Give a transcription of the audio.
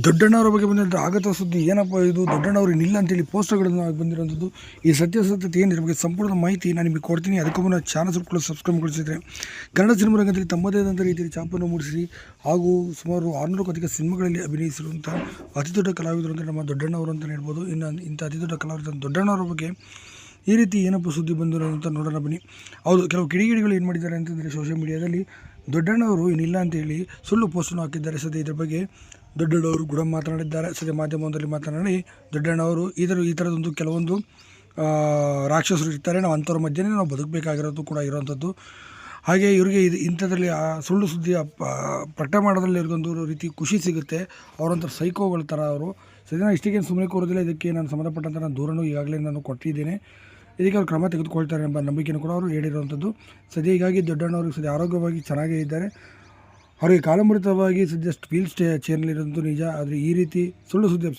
ದೊಡ್ಡಣ್ಣವರ ಬಗ್ಗೆ ಬಂದಂಥ ಆಗತ ಸುದ್ದಿ ಏನಪ್ಪ ಇದು, ದೊಡ್ಡಣ್ಣವರು ಇನ್ನಿಲ್ಲ ಅಂತೇಳಿ ಪೋಸ್ಟರ್ಗಳನ್ನು ಬಂದಿರೋಂಥದ್ದು. ಈ ಸತ್ಯಾಸತ್ಯತೆ ಏನಿದ್ರ ಬಗ್ಗೆ ಸಂಪೂರ್ಣ ಮಾಹಿತಿ ನಾನು ನಿಮಗೆ ಕೊಡ್ತೀನಿ. ಅದಕ್ಕೂ ಮುನ್ನ ಚಾನಲ್ ಸಬ್ಸ್ಕ್ರೈಬ್ ಮಾಡಿಸಿದ್ರೆ ಕನ್ನಡ ಸಿನಿಮಾ ರಂಗದಲ್ಲಿ ತಮ್ಮದೇ ಆದಂಥ ರೀತಿಯಲ್ಲಿ ಛಾಪನ್ನು ಮೂಡಿಸಿ ಹಾಗೂ ಸುಮಾರು 600ಕ್ಕೂ ಅಧಿಕ ಸಿನಿಮಾಗಳಲ್ಲಿ ಅಭಿನಯಿಸಿರುವಂಥ ಅತಿ ದೊಡ್ಡ ಕಲಾವಿದರು ಅಂದರೆ ನಮ್ಮ ದೊಡ್ಡಣ್ಣವರು ಅಂತಲೇ ಹೇಳ್ಬೋದು. ಇನ್ನು ಇಂಥ ಅತಿ ದೊಡ್ಡ ಕಲಾವಿದ ದೊಡ್ಡಣ್ಣವರ ಬಗ್ಗೆ ಈ ರೀತಿ ಏನಪ್ಪ ಸುದ್ದಿ ಬಂದಿರೋ ಅಂತ ನೋಡೋಣ ಬನ್ನಿ. ಹೌದು, ಕೆಲವು ಕಿಡಿಗೇಡಿಗಳು ಏನು ಮಾಡಿದ್ದಾರೆ ಅಂತಂದರೆ ಸೋಷಿಯಲ್ ಮೀಡಿಯಾದಲ್ಲಿ ದೊಡ್ಡಣ್ಣವರು ಇನ್ನಿಲ್ಲ ಅಂತೇಳಿ ಸುಳ್ಳು ಪೋಸ್ಟನ್ನು ಹಾಕಿದ್ದಾರೆ. ಸದ್ಯ ಇದ್ರ ಬಗ್ಗೆ ದೊಡ್ಡಣ್ಣವರು ಕೂಡ ಮಾತನಾಡಿದ್ದಾರೆ. ಸದ್ಯ ಮಾಧ್ಯಮದಲ್ಲಿ ಮಾತನಾಡಿ ದೊಡ್ಡಣ್ಣವರು ಈ ಥರದೊಂದು ಕೆಲವೊಂದು ರಾಕ್ಷಸರು ಇರ್ತಾರೆ, ನಾವು ಅಂಥವ್ರ ಮಧ್ಯೆ ನಾವು ಬದುಕಬೇಕಾಗಿರೋದು ಕೂಡ ಇರೋವಂಥದ್ದು. ಹಾಗೆ ಇವರಿಗೆ ಇಂಥದ್ರಲ್ಲಿ ಸುಳ್ಳು ಸುದ್ದಿ ಪ್ರಕಟ ಮಾಡೋದ್ರಲ್ಲಿ ಇರೋದೊಂದು ರೀತಿ ಖುಷಿ ಸಿಗುತ್ತೆ. ಅವರಂಥ ಸೈಕೋಗಳ ಥರ ಅವರು. ಸದ್ಯ ಇಷ್ಟಿಗೆ ಸುಮ್ಮನೆ ಕೋರೋದಿಲ್ಲ. ಇದಕ್ಕೆ ನಾನು ಸಂಬಂಧಪಟ್ಟಂಥ ನಾನು ದೂರನ್ನು ಈಗಾಗಲೇ ನಾನು ಕೊಟ್ಟಿದ್ದೇನೆ. ಇದಕ್ಕೆ ಅವರು ಕ್ರಮ ತೆಗೆದುಕೊಳ್ತಾರೆ ಎಂಬ ನಂಬಿಕೆಯನ್ನು ಕೂಡ ಅವರು ಹೇಳಿರುವಂಥದ್ದು. ಸದ್ಯ ಹೀಗಾಗಿ ದೊಡ್ಡಣ್ಣವರು ಸದ್ಯ ಆರೋಗ್ಯವಾಗಿ ಚೆನ್ನಾಗೇ ಇದ್ದಾರೆ. ಅವರಿಗೆ ಕಾಲಮೃತವಾಗಿ ಸದ್ಯ ವೀಲ್ ಚೇರ್ನಲ್ಲಿರೋದು ನಿಜ. ಆದರೆ ಈ ರೀತಿ ಸುಳ್ಳು ಸುದ್ದಿ